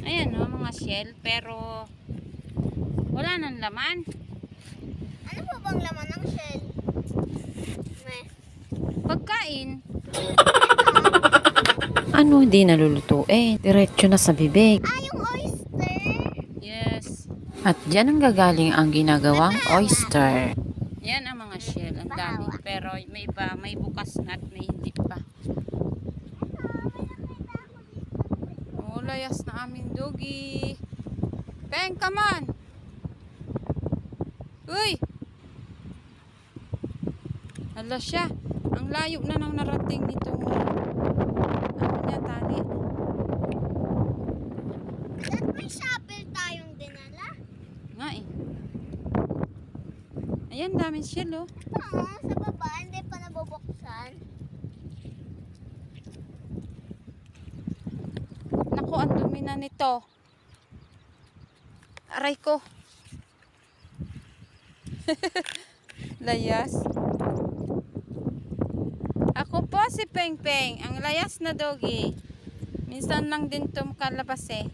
Ayan o, mga shell. Pero wala nang laman. Ano po bang laman ng shell? Pagkain. Ano hindi nalulutuin? Diretso na sa bibig. Yung oyster. Yes. At dyan ang gagaling ang ginagawang oyster. Yan ang mga shell. Ang dami. Pero may iba, may bukas na at may hindi pa. Oh, layas na aming doggy. Peng, come on! Uy! Hala siya. Ang layo na nang narating nito. Ano niya, tali. At may shovel tayong dinala. Nga eh. Ayan, daming shell oh. Sa baba, hindi pa nabubuksan. Naku, ang dumi na nito. Aray ko. Layas. Ako po si Peng Peng, ang layas na doggy. Minsan lang din ito makalabas eh.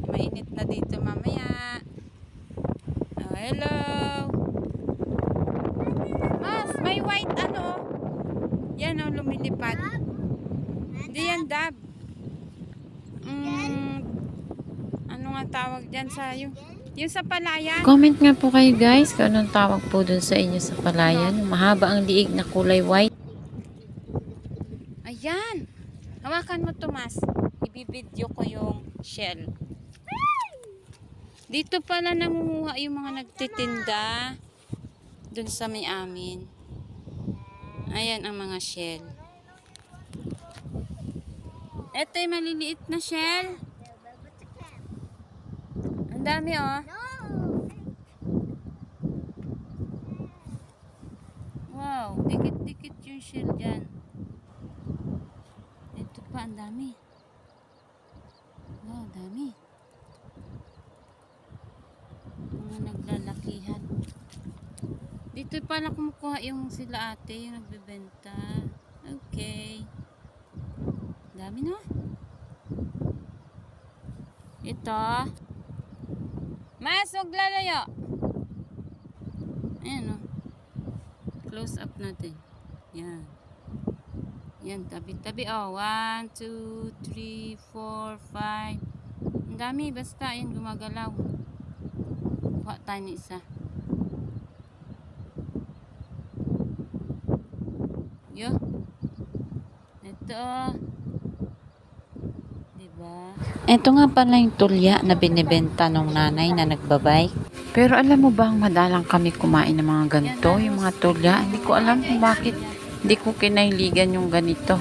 Mainit na dito mamaya. Oh, hello. Mas, may white ano. Yan oh, lumilipad. Hindi yan dab. Ano nga tawag dyan sa yung sa palayan? Comment nga po kayo guys kung anong tawag po dun sa inyo sa palayan. Mahaba ang liig na kulay white. Ayan. Hawakan mo, Tomas. Ibibidyo ko yung shell. Dito pala nangunguha yung mga nagtitinda. Dun sa may amin. Ayan ang mga shell. Ito yung maliliit na shell. Ang dami oh. Wow, dikit-dikit yung shell dyan. Ito pa, ang dami. Wow, dami. Mga naglalakihan. Dito pala kumukuha yung sila ate, yung nagbebenta. Okay. Dami no? Ito. Mas, huwag lalayo. Ayan o. Close up natin. Yan. Yan, tabi-tabi. Oh, 1, 2, 3, 4, 5. Ang dami, basta. Yan, gumagalaw. Kuha tayo ng isa. Yo. Ito. Diba? Ito nga pala yung tulya na binibenta ng nanay na nagbabike. Pero alam mo bang madalang kami kumain ng mga ganito, yung mga tulya. Hindi ko alam kung bakit hindi ko kinailigan yung ganito.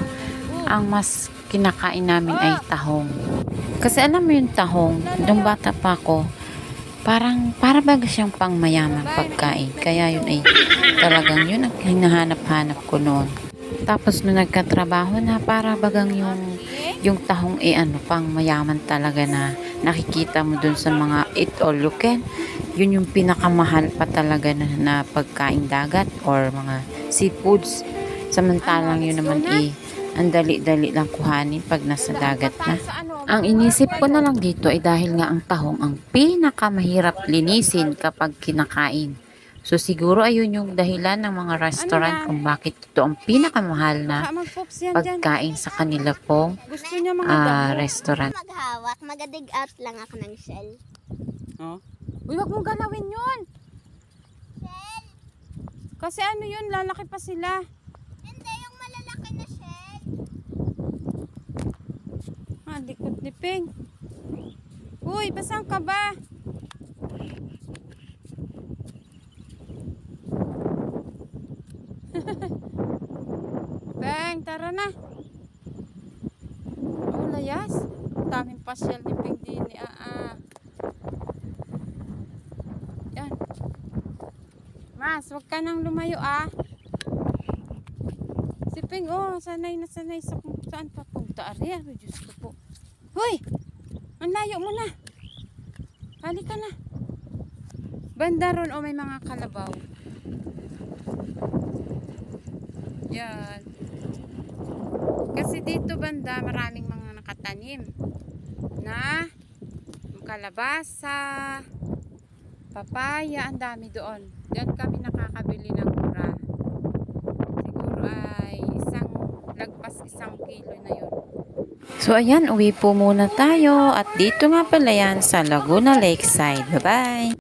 Ang mas kinakain namin ay tahong. Kasi alam mo yung tahong, nung bata pa ako, para baga siyang pang mayamang pagkain. Kaya yun ay talagang yun ang hinahanap-hanap ko noon. Tapos nung nagkatrabaho na, para bagang yung tahong pang mayaman talaga na nakikita mo dun sa mga eat all you can. Yun yung pinakamahal pa talaga na pagkain dagat or mga seafoods. Samantalang yun naman ang dali-dali lang kuhanin pag nasa dagat na. Ang inisip ko na lang dito ay dahil nga ang tahong ang pinakamahirap linisin kapag kinakain. So siguro ayun yung dahilan ng mga restaurant kung bakit ito ang pinakamahal na pagkain sa kanila pong restaurant. Maghawak, mag-dig out lang ako ng shell. Oh. Uy, wag mong galawin yun. Shell? Kasi ano yun, lalaki pa sila. Hindi, yung malalaki na shell. Likod ni Peng. Uy, basang ka ba? Peng, tara na. Oh, layas. Ang daming pasyal ni Peng din. Yan. Mas, wag ka nang lumayo Si Peng, sanay na sanay sa kung saan papunta. Ari, Diyos ko po. Hoy! Ang layo mo na. Halika na. Banda ron, may mga kalabaw. Yan. Kasi dito banda, maraming mga nakatanim. na kalabasa, papaya, ang dami doon. Diyan kami nakakabili ng mura. Siguro ay lagpas 1 kilo na yun. So ayan, uwi po muna tayo at dito nga pala yan sa Laguna Lakeside. Bye-bye!